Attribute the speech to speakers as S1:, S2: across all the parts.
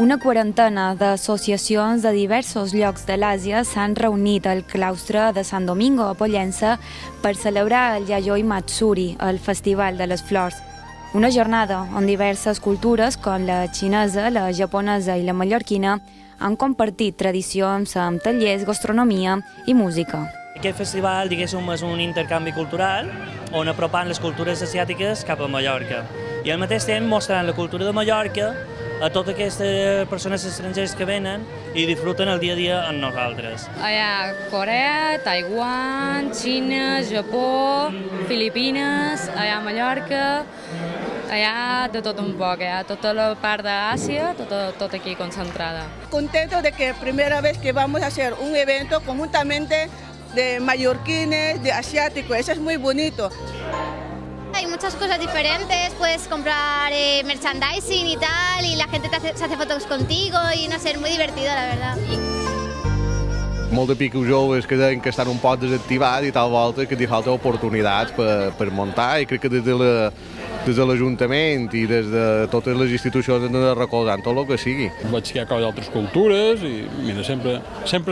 S1: Una quarantena d'associacions de diversos llocs de l'Àsia s'han reunit al claustre de Sant Domingo a Pollença per celebrar el Yayoi Matsuri, el Festival de les Flors. Una jornada on diverses cultures, com la xinesa, la japonesa i la mallorquina, han compartit tradicions amb tallers, gastronomia i música.
S2: Aquest festival, diguéssim, és un intercanvi cultural on apropant les cultures asiàtiques cap a Mallorca i al mateix temps mostrant la cultura de Mallorca a totes aquestes persones estrangeres que venen i disfruten el dia a dia amb nosaltres.
S3: Hi ha Corea, Taiwan, Xina, Japó, Filipines, hi ha Mallorca, hi ha de tot un poc, hi ha tota la part d'Àsia, tot aquí concentrada.
S4: Contento de que primera vez que vamos a hacer un evento conjuntamente de mallorquines, de asiáticos, eso es muy bonito.
S5: Hay muchas cosas diferentes, puedes comprar merchandising y tal, y la gente se hace fotos contigo y no sé, es muy divertido, la verdad.
S6: Molt de pics joves que deien que estan un poc desactivats i tal volta que hi falta oportunitats per muntar i crec que des de l'Ajuntament i des de totes les institucions han de recolzar tot el que sigui.
S7: Veig que hi ha coses d'altres cultures i mira, sempre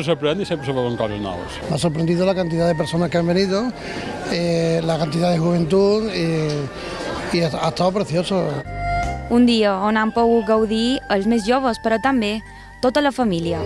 S7: s'aprèn i sempre se veuen coses noves.
S8: Me ha sorprendido la cantidad de personas que han venido, la cantidad de juventud y ha estado precioso.
S1: Un dia on han pogut gaudir els més joves, però també tota la família.